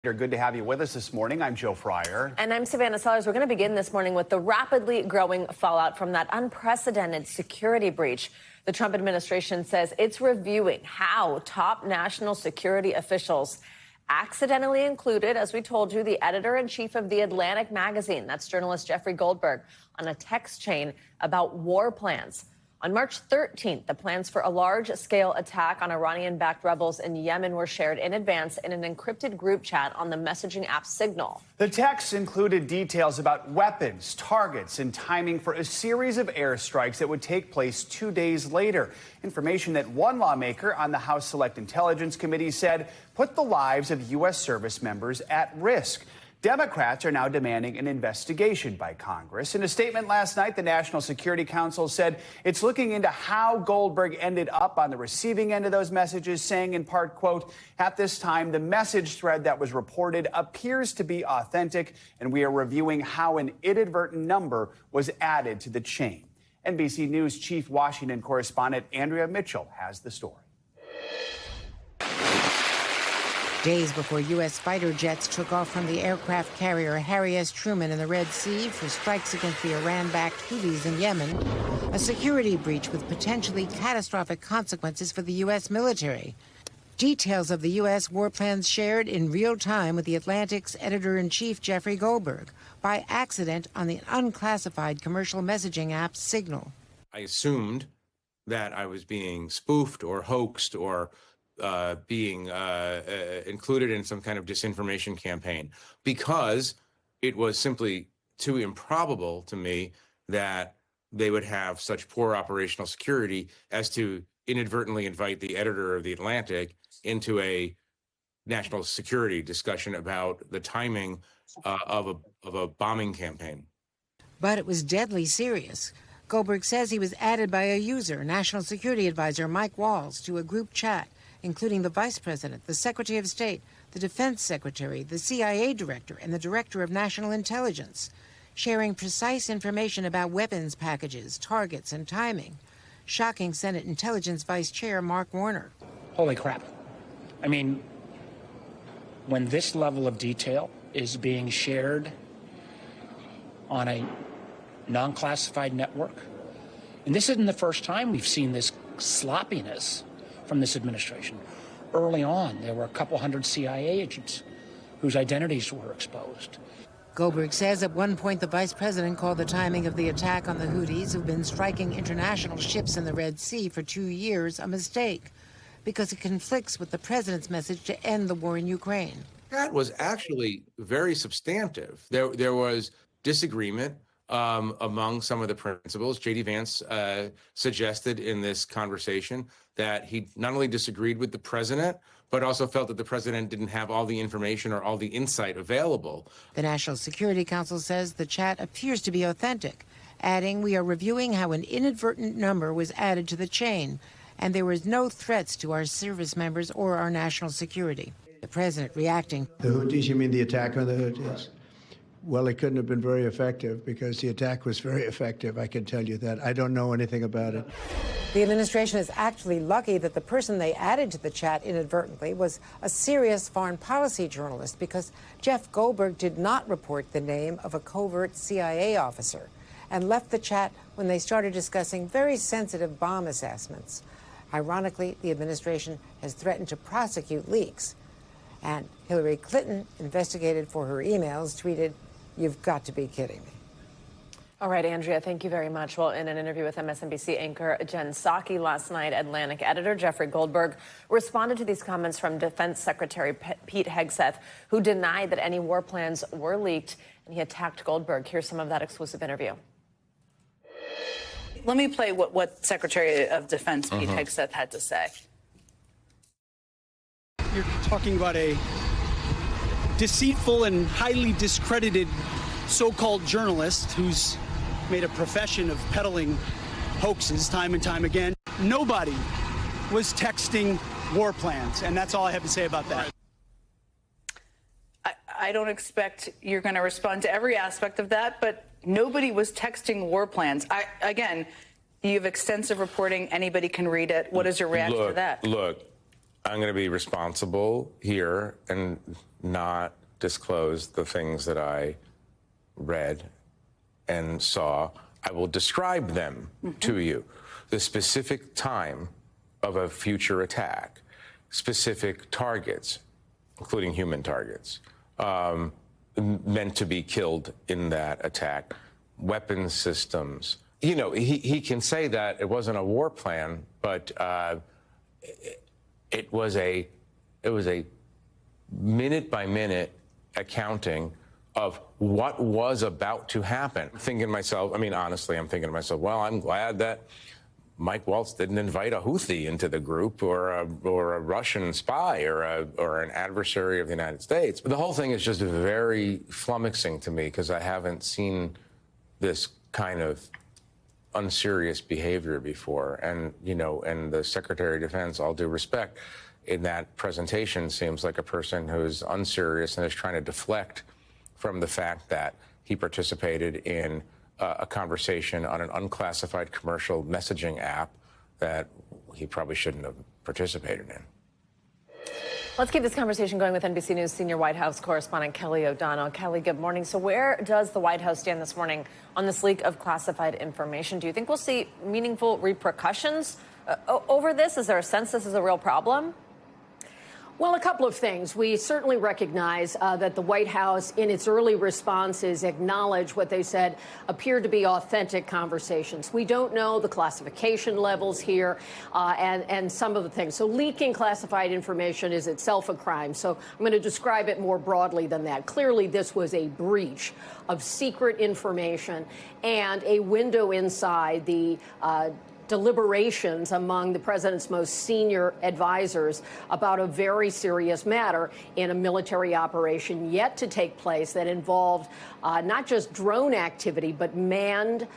Good to have you with us this morning. I'm Joe Fryer. And I'm Savannah Sellers. We're going to begin this morning with the rapidly growing fallout from that unprecedented security breach. The Trump administration says it's reviewing how top national security officials accidentally included, as we told you, the editor-in-chief of The Atlantic magazine, that's journalist Jeffrey Goldberg, on a text chain about war plans. On March 13th, the plans for a large-scale attack on Iranian-backed rebels in Yemen were shared in advance in an encrypted group chat on the messaging app Signal. The texts included details about weapons, targets, and timing for a series of airstrikes that would take place 2 days later. Information that one lawmaker on the House Select Intelligence Committee said put the lives of U.S. service members at risk. Democrats are now demanding an investigation by Congress. In a statement last night, the National Security Council said it's looking into how Goldberg ended up on the receiving end of those messages, saying in part, quote, at this time, the message thread that was reported appears to be authentic, and we are reviewing how an inadvertent number was added to the chain. NBC News chief Washington correspondent Andrea Mitchell has the story. Days before U.S. fighter jets took off from the aircraft carrier Harry S. Truman in the Red Sea for strikes against the Iran-backed Houthis in Yemen, a security breach with potentially catastrophic consequences for the U.S. military. Details of the U.S. war plans shared in real time with The Atlantic's editor-in-chief Jeffrey Goldberg by accident on the unclassified commercial messaging app Signal. I assumed that I was being spoofed or hoaxed or being included in some kind of disinformation campaign, because it was simply too improbable to me that they would have such poor operational security as to inadvertently invite the editor of The Atlantic into a national security discussion about the timing of a bombing campaign. But it was deadly serious. Goldberg says he was added by a user, National Security Advisor Mike Walls, to a group chat, including the Vice President, the Secretary of State, the Defense Secretary, the CIA Director, and the Director of National Intelligence, sharing precise information about weapons packages, targets, and timing, shocking Senate Intelligence Vice Chair Mark Warner. Holy crap. I mean, when this level of detail is being shared on a non-classified network, and this isn't the first time we've seen this sloppiness from this administration. Early on, there were a couple hundred CIA agents whose identities were exposed. Goldberg says at one point the vice president called the timing of the attack on the Houthis, who've been striking international ships in the Red Sea for 2 years, a mistake, because it conflicts with the president's message to end the war in Ukraine. That was actually very substantive. There was disagreement among some of the principals. J.D. Vance suggested in this conversation that he not only disagreed with the president, but also felt that the president didn't have all the information or all the insight available. The National Security Council says the chat appears to be authentic, adding, we are reviewing how an inadvertent number was added to the chain, and there was no threats to our service members or our national security. The president reacting. The Houthis, you mean the attack on the Houthis? Well, it couldn't have been very effective because the attack was very effective, I can tell you that. I don't know anything about it. The administration is actually lucky that the person they added to the chat inadvertently was a serious foreign policy journalist, because Jeff Goldberg did not report the name of a covert CIA officer and left the chat when they started discussing very sensitive bomb assessments. Ironically, the administration has threatened to prosecute leaks. And Hillary Clinton, investigated for her emails, tweeted, "You've got to be kidding me." All right, Andrea, thank you very much. Well, in an interview with MSNBC anchor Jen Psaki last night, Atlantic editor Jeffrey Goldberg responded to these comments from Defense Secretary Pete Hegseth, who denied that any war plans were leaked, and he attacked Goldberg. Here's some of that exclusive interview. Let me play what Secretary of Defense Pete Hegseth had to say. You're talking about a deceitful and highly discredited so-called journalist who's made a profession of peddling hoaxes time and time again. Nobody was texting war plans, and that's all I have to say about that. I don't expect you're going to respond to every aspect of that, but nobody was texting war plans. Again, you have extensive reporting. Anybody can read it. What is your reaction to that? Look, I'm going to be responsible here and not disclose the things that I read and saw. I will describe them to you. The specific time of a future attack, specific targets, including human targets, meant to be killed in that attack, weapons systems. You know, he can say that it wasn't a war plan, but it was a minute by minute accounting of what was about to happen. Thinking to myself, I mean, honestly, I'm thinking to myself, well, I'm glad that Mike Waltz didn't invite a Houthi into the group or a Russian spy or an adversary of the United States. But the whole thing is just very flummoxing to me because I haven't seen this kind of unserious behavior before. And, you know, and the Secretary of Defense, all due respect, in that presentation seems like a person who's unserious and is trying to deflect from the fact that he participated in a conversation on an unclassified commercial messaging app that he probably shouldn't have participated in. Let's keep this conversation going with NBC News senior White House correspondent Kelly O'Donnell. Kelly, good morning. So where does the White House stand this morning on this leak of classified information? Do you think we'll see meaningful repercussions over this? Is there a sense this is a real problem? Well, a couple of things. We certainly recognize that the White House, in its early responses, acknowledged what they said appeared to be authentic conversations. We don't know the classification levels here and some of the things. So leaking classified information is itself a crime. So I'm going to describe it more broadly than that. Clearly, this was a breach of secret information and a window inside the deliberations among the president's most senior advisors about a very serious matter in a military operation yet to take place that involved not just drone activity, but manned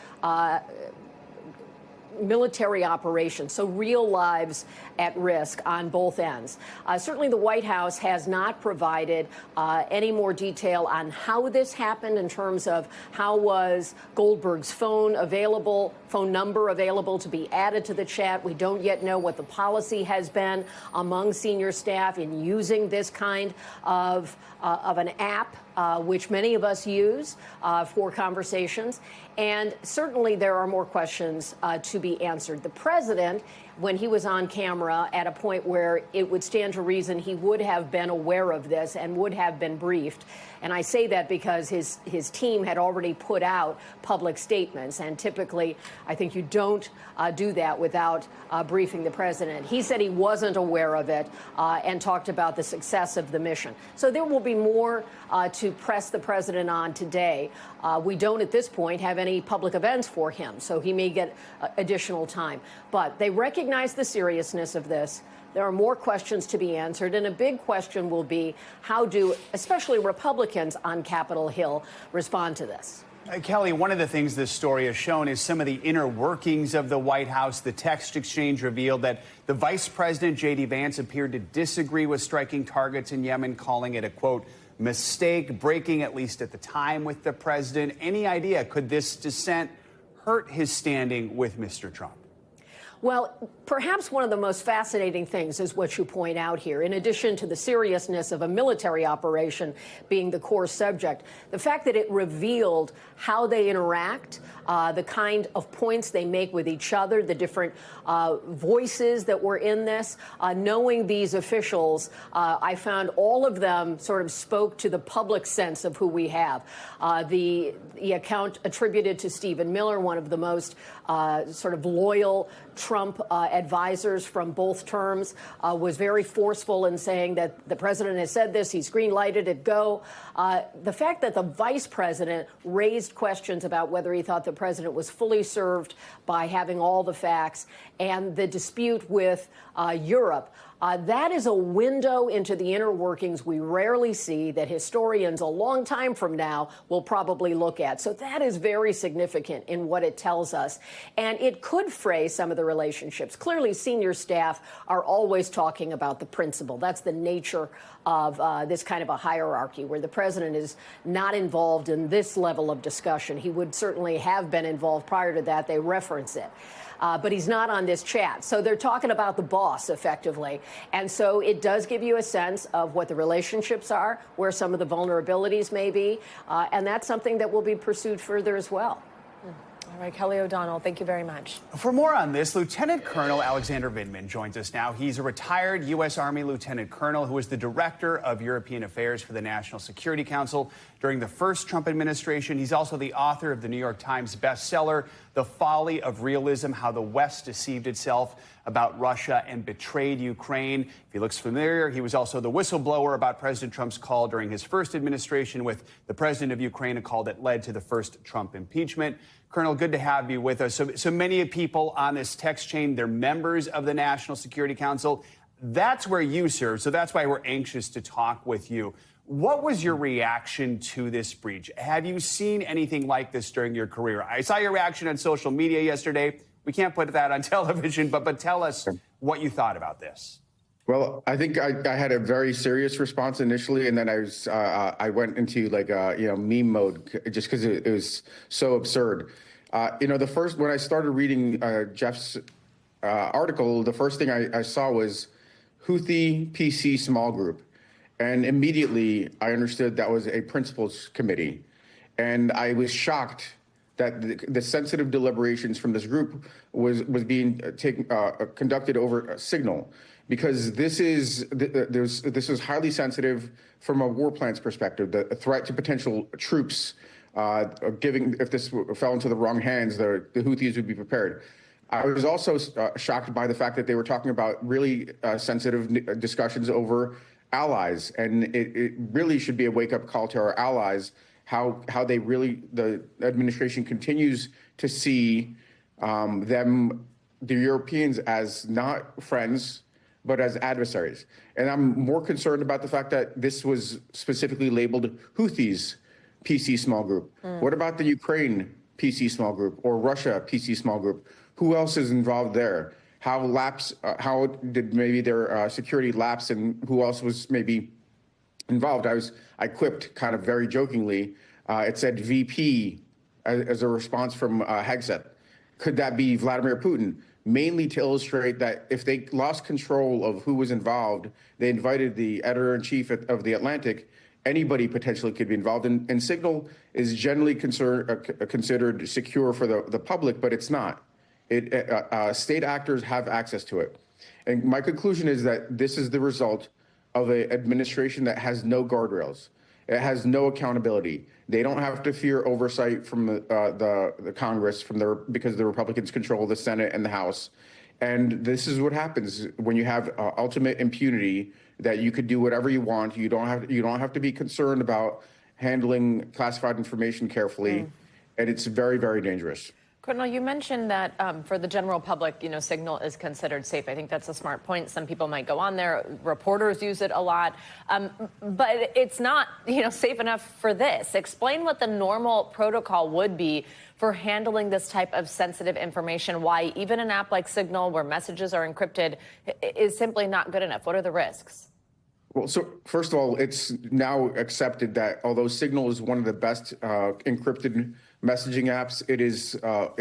military operations, so real lives at risk on both ends. Certainly the White House has not provided any more detail on how this happened in terms of how was Goldberg's phone number available to be added to the chat. We don't yet know what the policy has been among senior staff in using this kind of an app, which many of us use for conversations. And certainly there are more questions to be answered. The president, when he was on camera at a point where it would stand to reason he would have been aware of this and would have been briefed. And I say that because his team had already put out public statements. And typically, I think you don't do that without briefing the president. He said he wasn't aware of it and talked about the success of the mission. So there will be more to press the president on today. We don't at this point have any public events for him, so he may get additional time. But they recognize the seriousness of this. There are more questions to be answered, and a big question will be how do especially Republicans on Capitol Hill respond to this? Kelly, one of the things this story has shown is some of the inner workings of the White House. The text exchange revealed that the Vice President, J.D. Vance, appeared to disagree with striking targets in Yemen, calling it a, quote, mistake, breaking at least at the time with the president. Any idea, could this dissent hurt his standing with Mr. Trump? Well, perhaps one of the most fascinating things is what you point out here. In addition to the seriousness of a military operation being the core subject, the fact that it revealed how they interact, the kind of points they make with each other, the different voices that were in this. Knowing these officials, I found all of them sort of spoke to the public sense of who we have. The account attributed to Stephen Miller, one of the most sort of loyal Trump advisors from both terms, was very forceful in saying that the president has said this, he's green-lighted it, go. The fact that the vice president raised questions about whether he thought the president was fully served by having all the facts, and the dispute with Europe, that is a window into the inner workings we rarely see, that historians a long time from now will probably look at. So that is very significant in what it tells us. And it could fray some of the relationships. Clearly, senior staff are always talking about the principle. That's the nature of this kind of a hierarchy, where the president is not involved in this level of discussion. He would certainly have been involved prior to that. They reference it. but he's not on this chat. So they're talking about the boss, effectively. And so it does give you a sense of what the relationships are, where some of the vulnerabilities may be, and that's something that will be pursued further as well. All right, Kelly O'Donnell, thank you very much. For more on this, Lieutenant Colonel Alexander Vindman joins us now. He's a retired U.S. Army Lieutenant Colonel who was the Director of European Affairs for the National Security Council during the first Trump administration. He's also the author of the New York Times bestseller, The Folly of Realism, How the West Deceived Itself About Russia and Betrayed Ukraine. If he looks familiar, he was also the whistleblower about President Trump's call during his first administration with the president of Ukraine, a call that led to the first Trump impeachment. Colonel, good to have you with us. So many people on this text chain, they're members of the National Security Council. That's where you serve, so that's why we're anxious to talk with you. What was your reaction to this breach? Have you seen anything like this during your career? I saw your reaction on social media yesterday. We can't put that on television, but tell us what you thought about this. Well, I think I had a very serious response initially, and then I went into like meme mode just because it was so absurd. When I started reading Jeff's article, the first thing I saw was Houthi PC small group, and immediately I understood that was a principals committee, and I was shocked that the sensitive deliberations from this group was being conducted over Signal. Because this is highly sensitive from a war plans perspective. The threat to potential troops, if this fell into the wrong hands, the Houthis would be prepared. I was also shocked by the fact that they were talking about really sensitive discussions over allies, and it really should be a wake-up call to our allies. How the administration continues to see the Europeans as not friends, but as adversaries. And I'm more concerned about the fact that this was specifically labeled Houthis PC small group. What about the Ukraine PC small group or Russia PC small group? Who else is involved there? How did maybe their security lapse, and who else was maybe involved? I quipped kind of very jokingly. It said VP as a response from Hegseth. Could that be Vladimir Putin? Mainly to illustrate that if they lost control of who was involved, they invited the editor-in-chief of The Atlantic, anybody potentially could be involved. And Signal is generally considered secure for the public, but it's not. State actors have access to it. And my conclusion is that this is the result of an administration that has no guardrails. It has no accountability. They don't have to fear oversight from the Congress because the Republicans control the Senate and the House. And this is what happens when you have ultimate impunity, that you could do whatever you want. You don't have to be concerned about handling classified information carefully. And it's very, very dangerous. Colonel, you mentioned that for the general public, Signal is considered safe. I think that's a smart point. Some people might go on there. Reporters use it a lot. But it's not, safe enough for this. Explain what the normal protocol would be for handling this type of sensitive information, why even an app like Signal, where messages are encrypted, is simply not good enough. What are the risks? Well, so first of all, it's now accepted that although Signal is one of the best encrypted messaging apps, it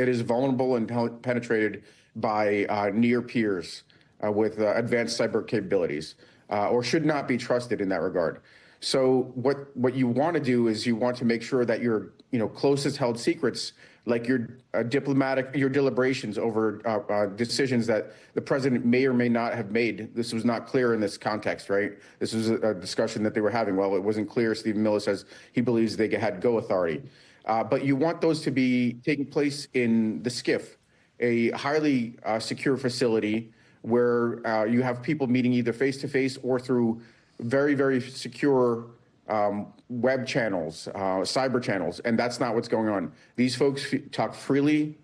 is vulnerable and penetrated by near peers with advanced cyber capabilities, or should not be trusted in that regard. So what you want to do is you want to make sure that your closest held secrets, like your deliberations over decisions that the president may or may not have made. This was not clear in this context, right? This was a discussion that they were having. Well, it wasn't clear. Stephen Miller says he believes they had go authority. But you want those to be taking place in the SCIF, a highly secure facility where you have people meeting either face-to-face or through very, very secure web channels, cyber channels, and that's not what's going on. These folks talk freely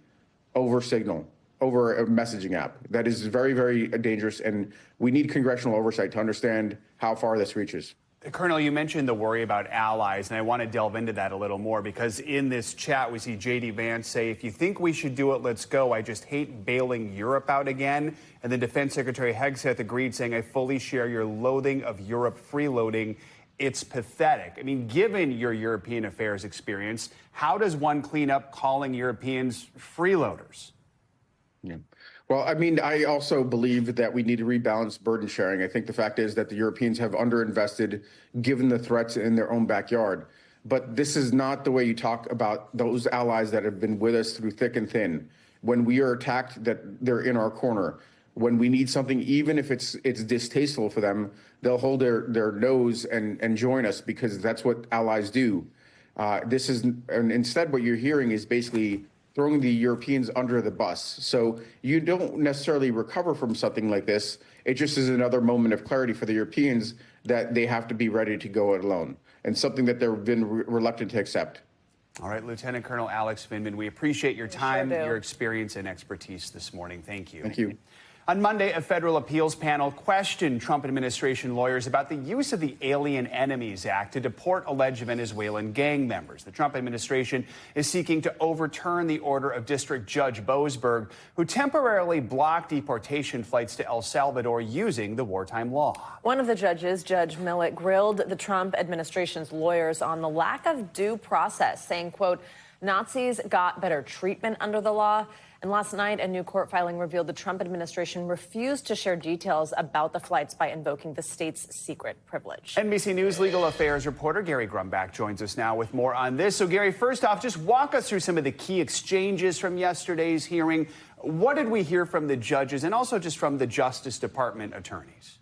over Signal, over a messaging app. That is very, very dangerous, and we need congressional oversight to understand how far this reaches. Colonel, you mentioned the worry about allies, and I want to delve into that a little more, because in this chat we see J.D. Vance say, if you think we should do it, let's go. I just hate bailing Europe out again. And then Defense Secretary Hegseth agreed, saying, I fully share your loathing of Europe freeloading. It's pathetic. I mean, given your European affairs experience, how does one clean up calling Europeans freeloaders? Yeah. Well, I mean, I also believe that we need to rebalance burden sharing. I think the fact is that the Europeans have underinvested given the threats in their own backyard. But this is not the way you talk about those allies that have been with us through thick and thin. When we are attacked, that they're in our corner. When we need something, even if it's distasteful for them, they'll hold their nose and join us, because that's what allies do. And instead what you're hearing is basically throwing the Europeans under the bus. So you don't necessarily recover from something like this. It just is another moment of clarity for the Europeans that they have to be ready to go it alone, and something that they've been reluctant to accept. All right, Lieutenant Colonel Alex Vindman, we appreciate your time, your experience, and expertise this morning. Thank you. Thank you. On Monday, a federal appeals panel questioned Trump administration lawyers about the use of the Alien Enemies Act to deport alleged Venezuelan gang members. The Trump administration is seeking to overturn the order of District Judge Boasberg, who temporarily blocked deportation flights to El Salvador using the wartime law. One of the judges, Judge Millett, grilled the Trump administration's lawyers on the lack of due process, saying, quote, Nazis got better treatment under the law. And last night, a new court filing revealed the Trump administration refused to share details about the flights by invoking the state's secret privilege. NBC News legal affairs reporter Gary Grumbach joins us now with more on this. So, Gary, first off, just walk us through some of the key exchanges from yesterday's hearing. What did we hear from the judges and also just from the Justice Department attorneys?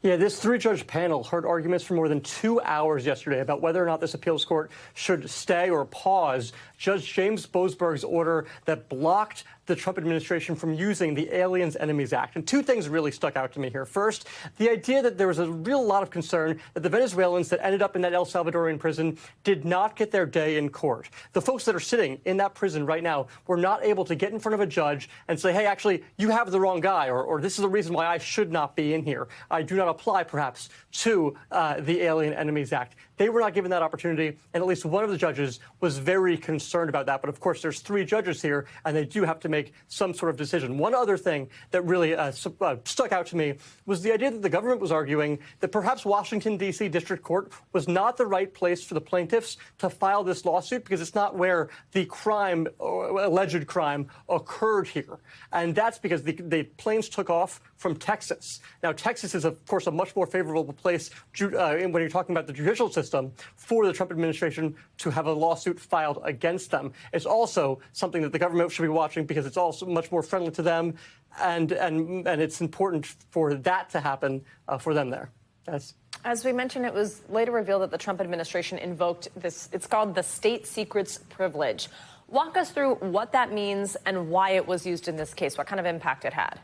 Yeah, this three-judge panel heard arguments for more than 2 hours yesterday about whether or not this appeals court should stay or pause Judge James Boasberg's order that blocked the Trump administration from using the Aliens Enemies Act. And two things really stuck out to me here. First, the idea that there was a real lot of concern that the Venezuelans that ended up in that El Salvadorian prison did not get their day in court. The folks that are sitting in that prison right now were not able to get in front of a judge and say, hey, actually, you have the wrong guy, or this is the reason why I should not be in here. I do not apply, perhaps, to the Alien Enemies Act. They were not given that opportunity, and at least one of the judges was very concerned about that. But of course, there's three judges here, and they do have to make some sort of decision. One other thing that really stuck out to me was the idea that the government was arguing that perhaps Washington, D.C. District Court was not the right place for the plaintiffs to file this lawsuit because it's not where the crime, or alleged crime, occurred here. And that's because the planes took off from Texas. Now, Texas is, of course, a much more favorable place when you're talking about the judicial system for the Trump administration to have a lawsuit filed against them. It's also something that the government should be watching because it's also much more friendly to them, and it's important for that to happen for them there. As we mentioned, it was later revealed that the Trump administration invoked this, it's called the state secrets privilege. Walk us through what that means and why it was used in this case, what kind of impact it had.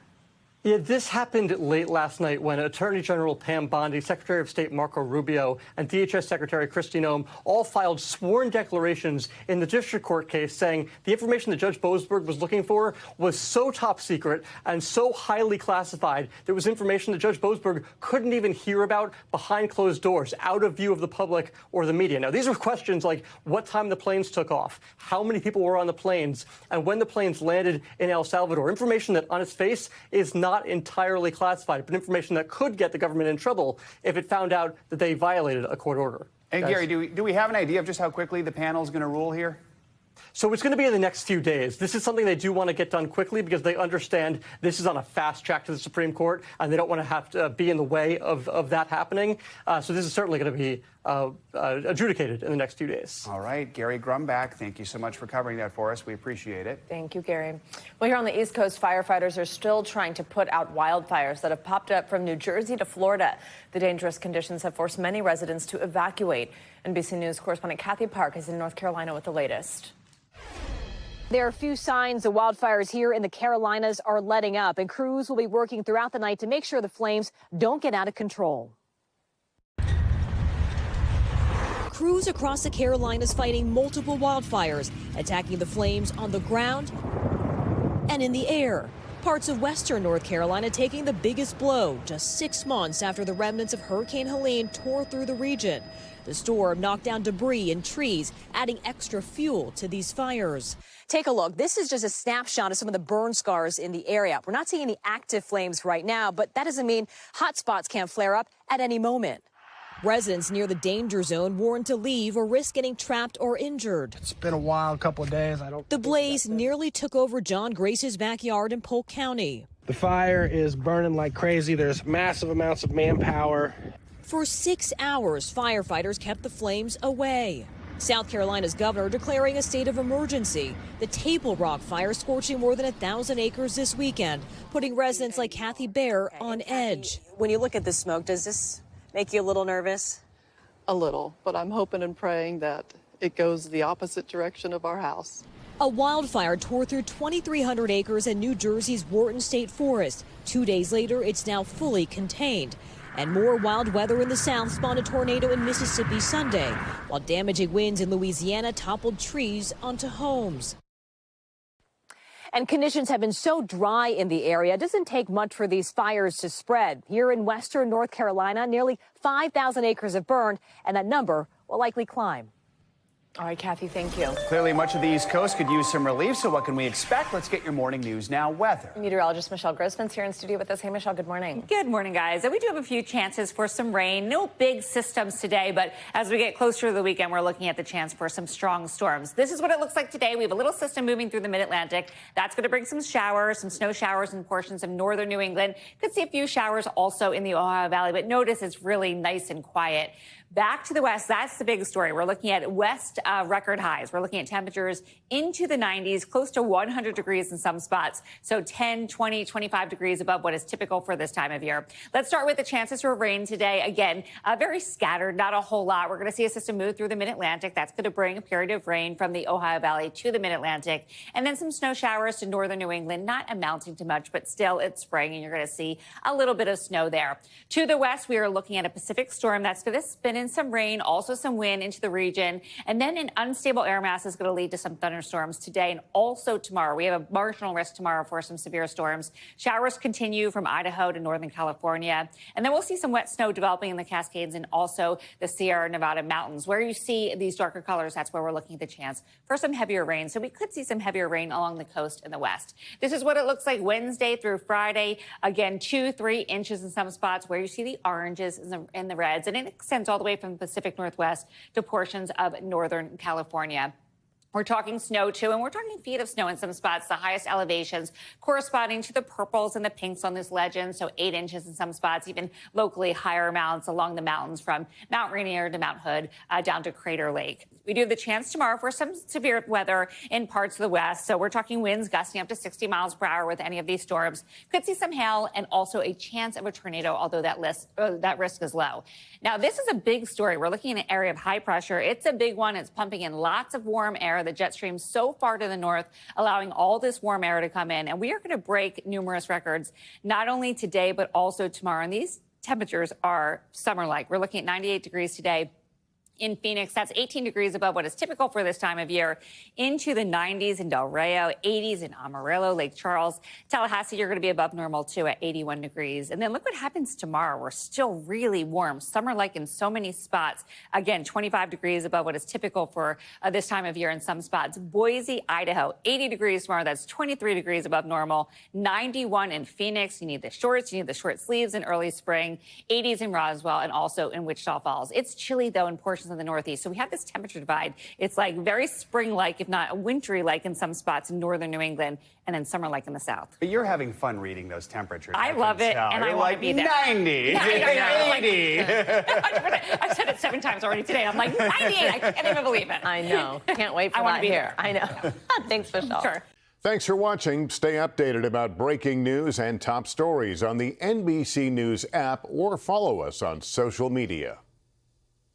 Yeah, this happened late last night when Attorney General Pam Bondi, Secretary of State Marco Rubio, and DHS Secretary Kristi Noem all filed sworn declarations in the district court case saying the information that Judge Boasberg was looking for was so top secret and so highly classified that it was information that Judge Boasberg couldn't even hear about behind closed doors, out of view of the public or the media. Now, these are questions like what time the planes took off, how many people were on the planes, and when the planes landed in El Salvador. Information that on its face is not entirely classified, but information that could get the government in trouble if it found out that they violated a court order. And Gary, do we have an idea of just how quickly the panel is going to rule here? So it's going to be in the next few days. This is something they do want to get done quickly because they understand this is on a fast track to the Supreme Court, and they don't want to have to be in the way of that happening. So this is certainly going to be adjudicated in the next few days. All right. Gary Grumbach, thank you so much for covering that for us. We appreciate it. Thank you, Gary. Well, here on the East Coast, firefighters are still trying to put out wildfires that have popped up from New Jersey to Florida. The dangerous conditions have forced many residents to evacuate. NBC News correspondent Kathy Park is in North Carolina with the latest. There are few signs the wildfires here in the Carolinas are letting up, and crews will be working throughout the night to make sure the flames don't get out of control. Crews across the Carolinas fighting multiple wildfires, attacking the flames on the ground and in the air. Parts of western North Carolina taking the biggest blow just 6 months after the remnants of Hurricane Helene tore through the region. The storm knocked down debris and trees, adding extra fuel to these fires. Take a look. This is just a snapshot of some of the burn scars in the area. We're not seeing any active flames right now, but that doesn't mean hot spots can't flare up at any moment. Residents near the danger zone warned to leave or risk getting trapped or injured. It's been a wild couple of days. The blaze nearly took over John Grace's backyard in Polk County. The fire is burning like crazy. There's massive amounts of manpower. For 6 hours, firefighters kept the flames away. South Carolina's governor declaring a state of emergency. The Table Rock fire scorching more than 1,000 acres this weekend, putting residents like Kathy Bear on edge. When you look at the smoke, does this make you a little nervous? A little, but I'm hoping and praying that it goes the opposite direction of our house. A wildfire tore through 2,300 acres in New Jersey's Wharton State Forest. 2 days later, it's now fully contained. And more wild weather in the south spawned a tornado in Mississippi Sunday, while damaging winds in Louisiana toppled trees onto homes. And conditions have been so dry in the area, it doesn't take much for these fires to spread. Here in western North Carolina, nearly 5,000 acres have burned, and that number will likely climb. All right, Kathy, thank you. Clearly, much of the East Coast could use some relief, so what can we expect? Let's get your morning news now. Weather. Meteorologist Michelle Grossman's here in studio with us. Hey, Michelle, good morning. Good morning, guys. And we do have a few chances for some rain. No big systems today, but as we get closer to the weekend, we're looking at the chance for some strong storms. This is what it looks like today. We have a little system moving through the mid-Atlantic. That's going to bring some showers, some snow showers in portions of northern New England. Could see a few showers also in the Ohio Valley, but notice it's really nice and quiet. Back to the west, that's the big story. We're looking at west record highs. We're looking at temperatures into the 90s, close to 100 degrees in some spots. So 10, 20, 25 degrees above what is typical for this time of year. Let's start with the chances for rain today. Again, very scattered, not a whole lot. We're going to see a system move through the mid-Atlantic. That's going to bring a period of rain from the Ohio Valley to the mid-Atlantic. And then some snow showers to northern New England, not amounting to much, but still it's spring and you're going to see a little bit of snow there. To the west, we are looking at a Pacific storm that's going to spin in some rain, also some wind into the region. And then an unstable air mass is going to lead to some thunderstorms today and also tomorrow. We have a marginal risk tomorrow for some severe storms. Showers continue from Idaho to northern California. And then we'll see some wet snow developing in the Cascades and also the Sierra Nevada mountains. Where you see these darker colors, that's where we're looking at the chance for some heavier rain. So we could see some heavier rain along the coast in the west. This is what it looks like Wednesday through Friday. Again, 2-3 inches in some spots where you see the oranges and the reds. And it extends all the way from the Pacific Northwest to portions of northern California. We're talking snow, too, and we're talking feet of snow in some spots, the highest elevations corresponding to the purples and the pinks on this legend, so 8 inches in some spots, even locally higher amounts along the mountains from Mount Rainier to Mount Hood down to Crater Lake. We do have the chance tomorrow for some severe weather in parts of the west, so we're talking winds gusting up to 60 miles per hour with any of these storms. Could see some hail and also a chance of a tornado, although that risk is low. Now, this is a big story. We're looking at an area of high pressure. It's a big one. It's pumping in lots of warm air. The jet stream so far to the north, allowing all this warm air to come in. And we are going to break numerous records, not only today, but also tomorrow. And these temperatures are summer-like. We're looking at 98 degrees today. In Phoenix, that's 18 degrees above what is typical for this time of year. Into the 90s in Del Rio, 80s in Amarillo, Lake Charles. Tallahassee, you're going to be above normal, too, at 81 degrees. And then look what happens tomorrow. We're still really warm, summer-like in so many spots. Again, 25 degrees above what is typical for this time of year in some spots. Boise, Idaho, 80 degrees tomorrow. That's 23 degrees above normal. 91 in Phoenix. You need the shorts. You need the short sleeves in early spring. 80s in Roswell and also in Wichita Falls. It's chilly, though, in portions of the Northeast. So we have this temperature divide. It's like very spring-like, if not wintry-like in some spots in northern New England, and then summer-like in the south. But you're having fun reading those temperatures. I love it, and I want to be there. 90, yeah, 80. I've said it 7 times already today. I'm like, 98. I can't even believe it. I know. Can't wait for that here. I know. Thanks, Michelle. Sure. Thanks for watching. Stay updated about breaking news and top stories on the NBC News app or follow us on social media.